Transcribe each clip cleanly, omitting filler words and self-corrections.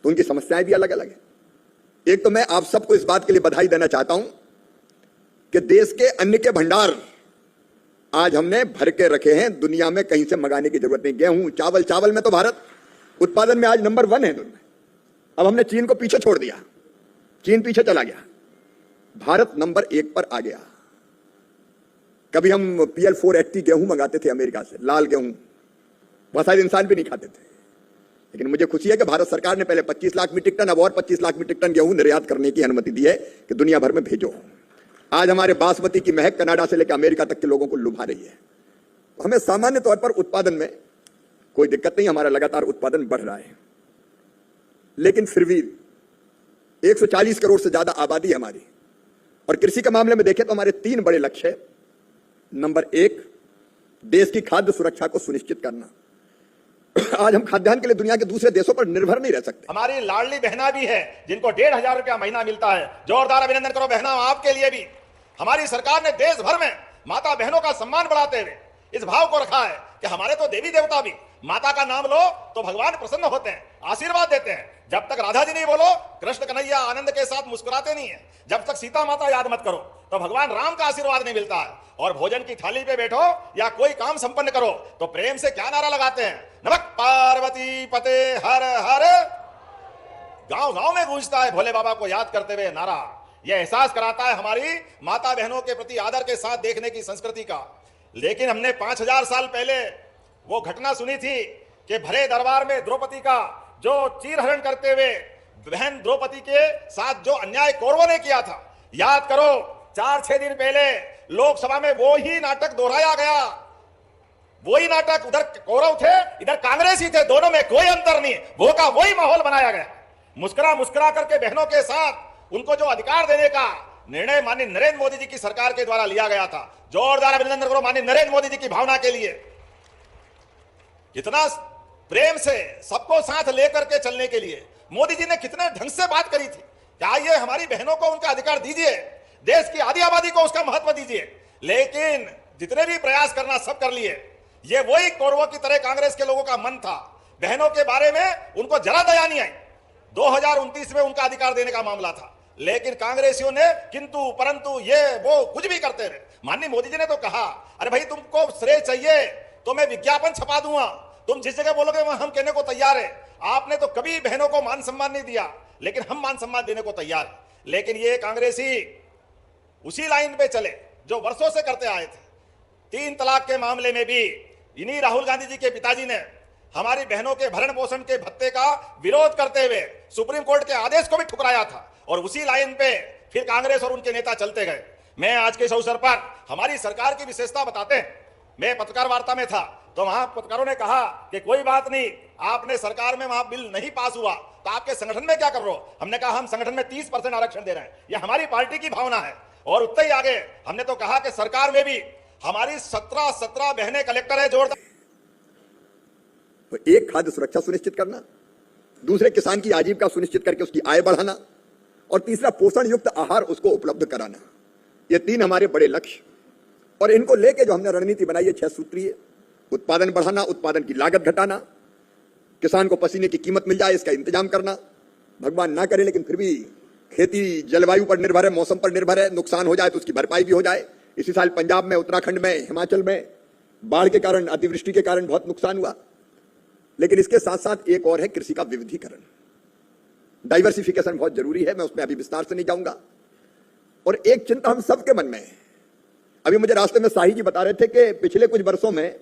तो उनकी समस्याएं भी अलग अलग है। एक तो मैं आप सबको इस बात के लिए बधाई देना चाहता हूं कि देश के अन्न के भंडार आज हमने भर के रखे हैं, दुनिया में कहीं से मंगाने की जरूरत नहीं। गेहूं, चावल में तो भारत उत्पादन में आज नंबर 1 है दुनिया में। अब हमने चीन को पीछे छोड़ दिया, चीन पीछे चला गया, भारत नंबर 1 पर आ गया। कभी हम PL 480 गेहूं मंगाते थे अमेरिका से, लाल गेहूं, बहुत सारे इंसान भी नहीं खाते थे। लेकिन मुझे खुशी है कि भारत सरकार ने पहले 25 लाख मीट्रिक टन, अब और 25 लाख मीट्रिक टन गेहूं निर्यात करने की अनुमति दी है कि दुनिया भर में भेजो। आज हमारे बासमती की महक कनाडा से लेकर अमेरिका तक के लोगों को लुभा रही है। तो हमें सामान्य तौर पर उत्पादन में कोई दिक्कत नहीं, हमारा लगातार उत्पादन बढ़ रहा है। लेकिन फिर भी 140 करोड़ से ज्यादा आबादी है हमारी, और कृषि के मामले में देखें तो हमारे 3 बड़े लक्ष्य हैं। नंबर 1, देश की खाद्य सुरक्षा को सुनिश्चित करना। आज हम खाद्यान्न के लिए दुनिया के दूसरे देशों पर निर्भर नहीं रह सकते। हमारी लाडली बहना भी है जिनको 1,500 रुपया महीना मिलता है। जोरदार अभिनंदन करो बहना, आपके लिए भी। हमारी सरकार ने देश भर में माता बहनों का सम्मान बढ़ाते हुए इस भाव को रखा है कि हमारे तो देवी देवता भी माता का नाम लो तो भगवान प्रसन्न होते हैं, आशीर्वाद देते हैं। जब तक राधा जी नहीं बोलो, कृष्ण कन्हैया आनंद के साथ मुस्कुराते नहीं है। जब तक सीता माता याद मत करो तो भगवान राम का आशीर्वाद नहीं मिलता है। और भोजन की थाली पे बैठो या कोई काम संपन्न करो तो प्रेम से क्या नारा लगाते हैं? नमक पार्वती पते हर हर। गांव गांव में गूंजता है भोले बाबा को याद करते हुए नारा। यह एहसास कराता है हमारी माता बहनों के प्रति आदर के साथ देखने की संस्कृति का। लेकिन हमने 5000 साल पहले वो घटना सुनी थी कि भरे दरबार में द्रौपदी का जो चीरहरण करते हुए बहन द्रौपदी के साथ जो अन्याय कौरवों ने किया था, याद करो 4-6 दिन पहले लोकसभा में वो ही नाटक दोहराया गया। वही नाटक, उधर कौरव थे इधर कांग्रेसी थे, दोनों में कोई अंतर नहीं। वो का वही माहौल बनाया गया। मुस्कुरा मुस्कुरा करके बहनों के साथ उनको जो अधिकार देने का निर्णय माननीय नरेंद्र मोदी जी की सरकार के द्वारा लिया गया था। जोरदार अभिनंदन करो माननीय नरेंद्र मोदी जी की भावना के लिए। कितना प्रेम से सबको साथ लेकर के चलने के लिए मोदी जी ने कितने ढंग से बात करी थी। क्या ये हमारी बहनों को उनका अधिकार दीजिए, देश की आधी आबादी को उसका महत्व दीजिए। लेकिन जितने भी प्रयास करना सब कर लिए। ये वही कौरवों की तरह कांग्रेस के लोगों का मन था। बहनों के बारे में उनको जरा दया नहीं आई। 2029 में उनका अधिकार देने का मामला था, लेकिन कांग्रेसियों ने किंतु परंतु ये वो कुछ भी करते रहे। माननीय मोदी जी ने तो कहा, अरे भाई तुमको श्रेय चाहिए तो मैं विज्ञापन छपा दूंगा, तुम जिस जगह बोलोगे वहां हम कहने को तैयार है। आपने तो कभी बहनों को मान सम्मान नहीं दिया, लेकिन हम मान सम्मान देने को तैयार है। लेकिन ये कांग्रेसी उसी लाइन पे चले जो वर्षों से करते आए थे। 3 तलाक के मामले में भी इन्हीं राहुल गांधी जी के पिताजी ने हमारी बहनों के भरण पोषण के भत्ते का विरोध करते हुए सुप्रीम कोर्ट के आदेश को भी ठुकराया था। और उसी लाइन पे फिर कांग्रेस और उनके नेता चलते गए। मैं आज के इस अवसर पर हमारी सरकार की विशेषता बताते हैं। मैं पत्रकार वार्ता में था तो वहां पत्रकारों ने कहा कि कोई बात नहीं, आपने सरकार में वहां बिल नहीं पास हुआ तो आपके संगठन में क्या कर रहे हो? हमने कहा हम संगठन में 30% आरक्षण दे रहे हैं, यह हमारी पार्टी की भावना है। और उतना ही आगे हमने तो कहा कि सरकार में भी हमारी 17 बहनें कलेक्टर है। जोरदार। तो एक, खाद्य सुरक्षा सुनिश्चित करना, दूसरे किसान की आजीविका सुनिश्चित करके उसकी आय बढ़ाना, और तीसरा पोषण युक्त आहार उसको उपलब्ध कराना। ये 3 हमारे बड़े लक्ष्य। और इनको लेके जो हमने रणनीति बनाई है 6 सूत्रीय। उत्पादन बढ़ाना, उत्पादन की लागत घटाना, किसान को पसीने की कीमत मिल जाए इसका इंतजाम करना। भगवान ना करे लेकिन फिर भी खेती जलवायु पर निर्भर है, मौसम पर निर्भर है, नुकसान हो जाए तो उसकी भरपाई भी हो जाए। इसी साल पंजाब में, उत्तराखंड में, हिमाचल में बाढ़ के कारण, अतिवृष्टि के कारण बहुत नुकसान हुआ। लेकिन इसके साथ साथ एक और है कृषि का विविधीकरण। डाइवर्सिफिकेशन बहुत जरूरी है, मैं उसमें अभी विस्तार से नहीं जाऊंगा। और एक चिंता हम सबके मन में है। अभी मुझे रास्ते में शाही जी बता रहे थे कि पिछले कुछ वर्षों में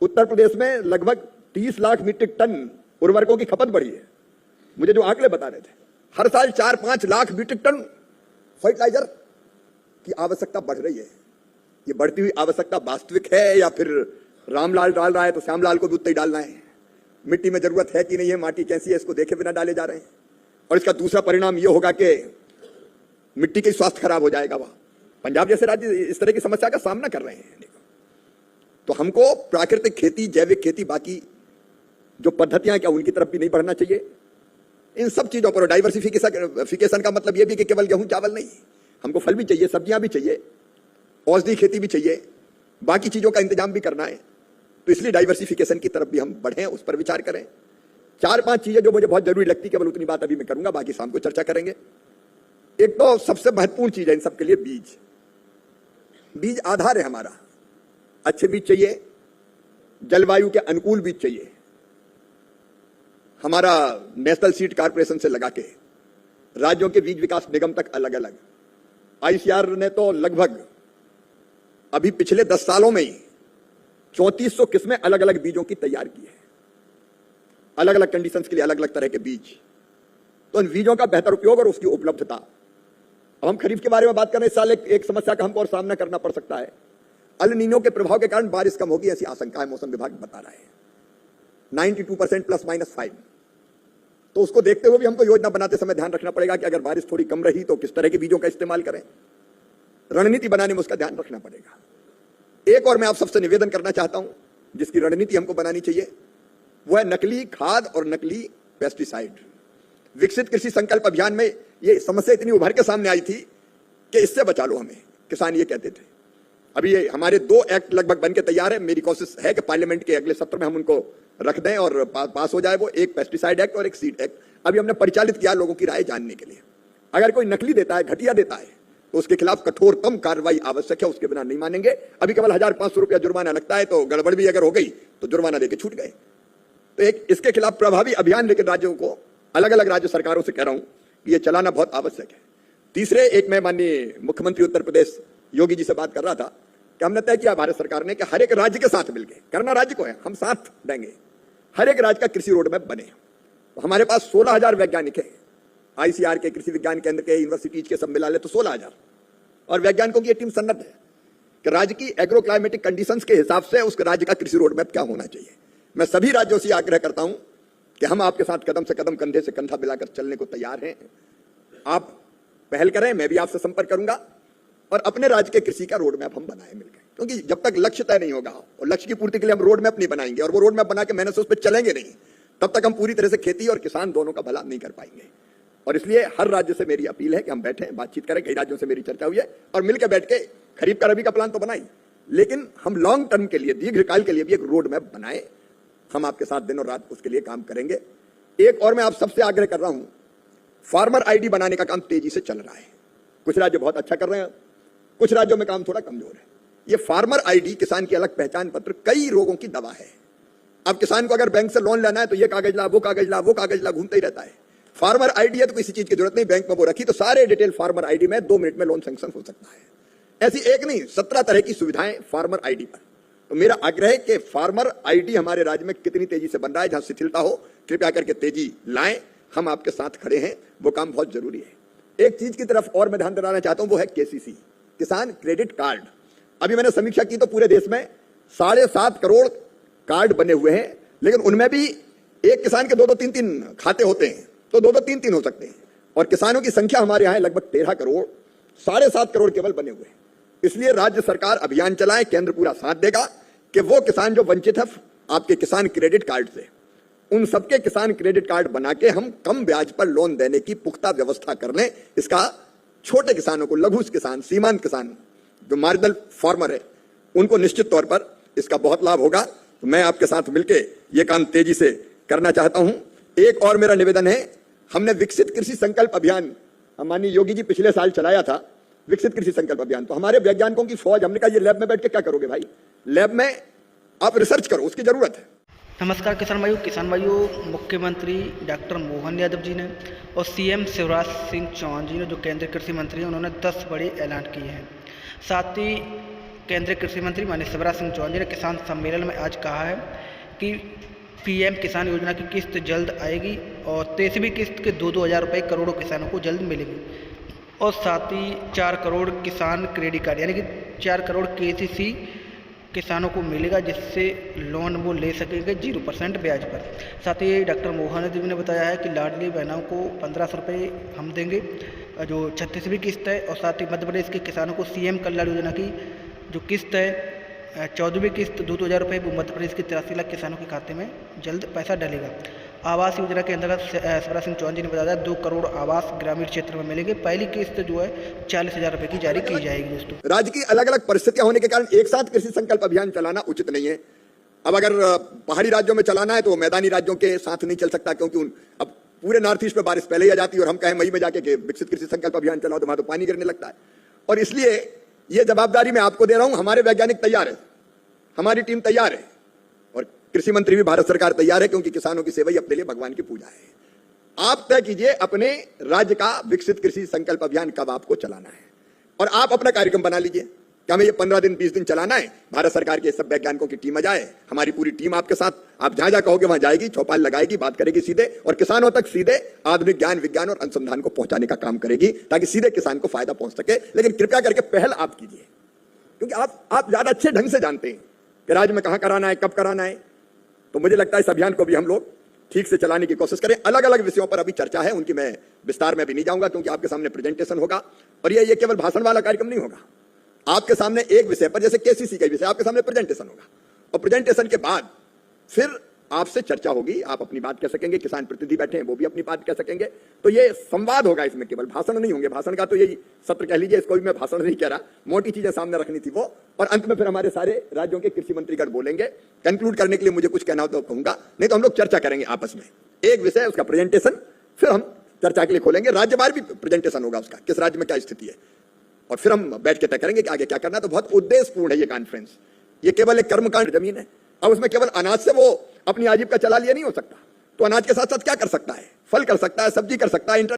उत्तर प्रदेश में लगभग 30 लाख मीट्रिक टन उर्वरकों की खपत बढ़ी है। मुझे जो आंकड़े बता रहे थे, हर साल 4-5 लाख मीट्रिक टन फर्टिलाइजर की आवश्यकता बढ़ रही है। ये बढ़ती हुई आवश्यकता वास्तविक है या फिर रामलाल डाल रहा है तो श्यामलाल को भी उतना ही डालना है? मिट्टी में जरूरत है कि नहीं है, माटी कैसी है, इसको देखे बिना डाले जा रहे हैं। और इसका दूसरा परिणाम यह होगा कि मिट्टी की स्वास्थ्य खराब हो जाएगा। वह पंजाब जैसे राज्य इस तरह की समस्या का सामना कर रहे हैं। तो हमको प्राकृतिक खेती, जैविक खेती, बाकी जो पद्धतियां क्या उनकी तरफ भी नहीं बढ़ना चाहिए। इन सब चीजों पर डाइवर्सिफिकेशन का मतलब यह भी कि केवल गेहूं चावल नहीं, हमको फल भी चाहिए, सब्जियां भी चाहिए, औषधि खेती भी चाहिए, बाकी चीजों का इंतजाम भी करना है। तो इसलिए डाइवर्सिफिकेशन की तरफ भी हम बढ़ें, उस पर विचार करें। 4-5 चीजें जो मुझे बहुत जरूरी लगती, केवल उतनी बात अभी मैं करूंगा, बाकी शाम को चर्चा करेंगे। एक तो सबसे महत्वपूर्ण चीज है इन सबके लिए बीज। बीज आधार है हमारा। अच्छे बीज चाहिए, जलवायु के अनुकूल बीज चाहिए। हमारा नेशनल सीड कॉर्पोरेशन से लगा के राज्यों के बीज विकास निगम तक अलग अलग, आईसीआर ने तो लगभग अभी पिछले 10 सालों में ही 3400 किस्में अलग अलग बीजों की तैयार की है, अलग अलग कंडीशंस के लिए अलग अलग तरह के बीज। तो इन बीजों का बेहतर उपयोग और उसकी उपलब्धता। अब हम खरीफ के बारे में बात करें, इस साल एक समस्या का हमको और सामना करना पड़ सकता है। अल नीनो के प्रभाव के कारण बारिश कम होगी, ऐसी आशंका है, मौसम विभाग बता रहा है 92% ±5। तो उसको देखते हुए भी हमको योजना बनाते समय ध्यान रखना पड़ेगा कि अगर बारिश थोड़ी कम रही तो किस तरह के बीजों का इस्तेमाल करें। रणनीति बनाने में उसका ध्यान रखना पड़ेगा। एक और मैं आप सबसे निवेदन करना चाहता हूं, जिसकी रणनीति हमको बनानी चाहिए, वो है नकली खाद और नकली पेस्टिसाइड। विकसित कृषि संकल्प अभियान में ये समस्या इतनी उभर के सामने आई थी कि इससे बचा लो हमें, किसान ये कहते थे। अभी ये हमारे 2 एक्ट लगभग बन के तैयार है। मेरी कोशिश है कि पार्लियामेंट के अगले सत्र में हम उनको रख दें और पास हो जाए वो, एक पेस्टिसाइड एक्ट और एक सीड एक्ट। अभी हमने परिचालित किया लोगों की राय जानने के लिए। अगर कोई नकली देता है, घटिया देता है, तो उसके खिलाफ कठोरतम कार्रवाई आवश्यक है, उसके बिना नहीं मानेंगे। अभी केवल 1500 रुपया जुर्माना लगता है, तो गड़बड़ भी अगर हो गई तो जुर्माना देके छूट गए। तो एक इसके खिलाफ प्रभावी अभियान लेकर राज्यों को, अलग अलग राज्य सरकारों से कह रहा हूं कि ये चलाना बहुत आवश्यक है। तीसरे, एक मैं माननीय मुख्यमंत्री उत्तर प्रदेश योगी जी से बात कर रहा था कि हमने तय किया भारत सरकार ने कि हर एक राज्य के साथ मिलकर, करना राज्य को है, हम साथ देंगे, हर एक राज्य का कृषि रोड मैप बने। तो हमारे पास 16,000 वैज्ञानिक है, आईसीआर के, कृषि विज्ञान केंद्र के, यूनिवर्सिटीज के सब मिला ले तो 16,000। और वैज्ञानिकों की टीम सन्नद्ध है कि राज्य की एग्रो क्लाइमेटिक कंडीशंस के हिसाब से उस राज्य का कृषि रोड मैप क्या होना चाहिए। मैं सभी राज्यों से आग्रह करता हूं कि हम आपके साथ कदम से कदम, कंधे से कंधा मिलाकर चलने को तैयार हैं। आप पहल करें, मैं भी आपसे संपर्क करूंगा और अपने राज्य के कृषि का रोड मैप हम बनाएं मिलकर। क्योंकि जब तक लक्ष्य तय नहीं होगा और लक्ष्य की पूर्ति के लिए हम रोड मैप नहीं बनाएंगे और वो रोड मैप बना के मेहनत से उस पर चलेंगे नहीं, तब तक हम पूरी तरह से खेती और किसान दोनों का भला नहीं कर पाएंगे। और इसलिए हर राज्य से मेरी अपील है कि हम बैठें, बातचीत करें। कई राज्यों से मेरी चर्चा हुई है और मिलकर बैठ के खरीफ का, रबी का प्लान तो बनाई, लेकिन हम लॉन्ग टर्म के लिए, दीर्घकाल के लिए भी एक रोड मैप बनाए। हम आपके साथ दिन और रात उसके लिए काम करेंगे। एक और मैं आप सबसे आग्रह कर रहा हूं, फार्मर आईडी बनाने का काम तेजी से चल रहा है। कुछ राज्य बहुत अच्छा कर रहे हैं, कुछ राज्यों में काम थोड़ा कमजोर है। ये फार्मर आईडी, किसान की अलग पहचान पत्र, कई रोगों की दवा है। अब किसान को अगर बैंक से लोन लेना है तो ये कागज ला, वो कागज ला, वो कागज ला, घूमता ही रहता है। फार्मर आईडी है तो किसी चीज की जरूरत नहीं, बैंक में वो रखी तो सारे डिटेल फार्मर आईडी में 2 मिनट में लोन सैंक्शन हो सकता है। ऐसी एक नहीं, 17 तरह की सुविधाएं फार्मर आईडी पर। तो मेरा आग्रह है कि फार्मर आईडी हमारे राज्य में कितनी तेजी से बन रहा है, जहां शिथिलता हो कृपया करके तेजी लाएं। हम आपके साथ खड़े हैं, वो काम बहुत जरूरी है। एक चीज की तरफ और मैं ध्यान दिलाना चाहता हूं, वो है केसीसी, किसान क्रेडिट कार्ड। अभी मैंने समीक्षा की तो पूरे देश में 7.5 करोड़ कार्ड बने हुए हैं, लेकिन उनमें भी एक किसान के 2-2, 3-3 खाते होते हैं, तो 2-2, 3-3 हो सकते हैं। और किसानों की संख्या हमारे यहाँ लगभग 13 करोड़, 7.5 करोड़ केवल बने हुए हैं। इसलिए राज्य सरकार अभियान चलाए, केंद्र पूरा साथ देगा कि वो किसान जो वंचित है आपके किसान क्रेडिट कार्ड से, उन सबके किसान क्रेडिट कार्ड बना के हम कम ब्याज पर लोन देने की पुख्ता व्यवस्था कर लें। इसका छोटे किसानों को, लघु किसान, सीमांत किसान, जो मार्जिनल फार्मर है, उनको निश्चित तौर पर इसका बहुत लाभ होगा। तो मैं आपके साथ मिलकर यह काम तेजी से करना चाहता हूं। एक और मेरा निवेदन है, हमने विकसित कृषि संकल्प अभियान, माननीय योगी जी पिछले साल चलाया था विकसित कृषि संकल्प अभियान। तो हमारे वैज्ञानिकों की फौज, हमने कहा ये लैब में बैठ के क्या करोगे भाई, लैब में आप रिसर्च करो, उसकी जरूरत है। नमस्कार किसान भाइयों, मुख्यमंत्री डॉक्टर मोहन यादव जी ने और सीएम शिवराज सिंह चौहान जी ने, जो केंद्रीय कृषि मंत्री हैं, उन्होंने 10 बड़े ऐलान किए हैं। साथ ही केंद्रीय कृषि मंत्री माननीय शिवराज सिंह चौहान जी ने किसान सम्मेलन में आज कहा है कि पीएम किसान योजना की किस्त जल्द आएगी और 23वीं किस्त के 2-2 हज़ार रुपये करोड़ों किसानों को जल्द मिलेगी। और साथ ही 4 करोड़ किसान क्रेडिट कार्ड, यानी कि 4 करोड़ केसीसी किसानों को मिलेगा, जिससे लोन वो ले सकेंगे 0% ब्याज पर। साथ ही डॉक्टर मोहन जी ने बताया है कि लाडली बहनों को 1500 रुपये हम देंगे, जो 36वीं किस्त है। और साथ ही मध्य प्रदेश के किसानों को सीएम कल्याण योजना की जो किस्त है 14वीं किस्त 2-2 हज़ार रुपये, वो मध्य प्रदेश के 83 लाख किसानों के खाते में जल्द पैसा डलेगा। आवास योजना के अंतर्गत शिवराज सिंह चौहान जी ने बताया 2 करोड़ आवास ग्रामीण क्षेत्र में मिलेंगे। पहली किस्त जो है 40,000 रुपये की जारी की जाएगी। दोस्तों, राज्य की अलग अलग परिस्थितियां होने के कारण एक साथ कृषि संकल्प अभियान चलाना उचित नहीं है। अब अगर पहाड़ी राज्यों में चलाना है तो मैदानी राज्यों के साथ नहीं चल सकता, क्योंकि अब पूरे नॉर्थ ईस्ट में बारिश पहले ही आ जाती है और हम कहें मई में जाके कि विकसित कृषि संकल्प अभियान चलाओ तो वहां तो पानी गिरने लगता है। और इसलिए ये जवाबदारी मैं आपको दे रहा हूं। हमारे वैज्ञानिक तैयार है, हमारी टीम तैयार है और कृषि मंत्री भी भारत सरकार तैयार है, क्योंकि किसानों की सेवा ही अपने लिए भगवान की पूजा है। आप तय कीजिए अपने राज्य का विकसित कृषि संकल्प अभियान कब आपको चलाना है और आप अपना कार्यक्रम बना लीजिए कि हमें ये 15 दिन 20 दिन चलाना है। भारत सरकार के सब वैज्ञानिकों की टीम आ जाए, हमारी पूरी टीम आपके साथ, आप जहां जहां कहोगे वहां जाएगी, चौपाल लगाएगी, बात करेगी सीधे और किसानों तक सीधे आधुनिक ज्ञान विज्ञान और अनुसंधान को पहुंचाने का काम करेगी, ताकि सीधे किसान को फायदा पहुंच सके। लेकिन कृपया करके पहल आप कीजिए, क्योंकि आप ज्यादा अच्छे ढंग से जानते हैं कि राज्य में कहां कराना है, कब कराना है। तो मुझे लगता है इस अभियान को भी हम लोग ठीक से चलाने की कोशिश करें। अलग अलग विषयों पर अभी चर्चा है, उनकी मैं विस्तार में भी नहीं जाऊंगा, क्योंकि आपके सामने प्रेजेंटेशन होगा। और ये केवल भाषण वाला कार्यक्रम नहीं होगा, आपके सामने एक विषय पर, जैसे केसीसी का विषय, आपके सामने प्रेजेंटेशन होगा और प्रेजेंटेशन के बाद फिर आपसे चर्चा होगी, आप अपनी बात कह सकेंगे, किसान प्रतिनिधि बैठे हैं वो भी अपनी बात कह सकेंगे। तो ये संवाद होगा, इसमें केवल भाषण नहीं होंगे। भाषण का तो यही सत्र कह लीजिए, इसको भी मैं भाषण नहीं कह रहा, मोटी चीजें सामने रखनी थी वो। और अंत में फिर हमारे सारे राज्यों के कृषि मंत्रीगण बोलेंगे। कंक्लूड करने के लिए मुझे कुछ कहना हो तो कहूंगा, नहीं तो हम लोग चर्चा करेंगे आपस में। एक विषय उसका प्रेजेंटेशन, फिर हम चर्चा के लिए खोलेंगे। राज्यवार भी प्रेजेंटेशन होगा उसका, किस राज्य में क्या स्थिति है, और फिर हम बैठ के तय करेंगे कि आगे क्या करना है। तो बहुत उद्देश्यपूर्ण है ये कॉन्फ्रेंस। ये केवल एक कर्मकांड जमीन है। अब उसमें केवल अनाज से वो अपनी आजीविका चला लिया नहीं हो सकता, तो अनाज के साथ साथ क्या कर सकता है, फल कर सकता है, सब्जी कर सकता है,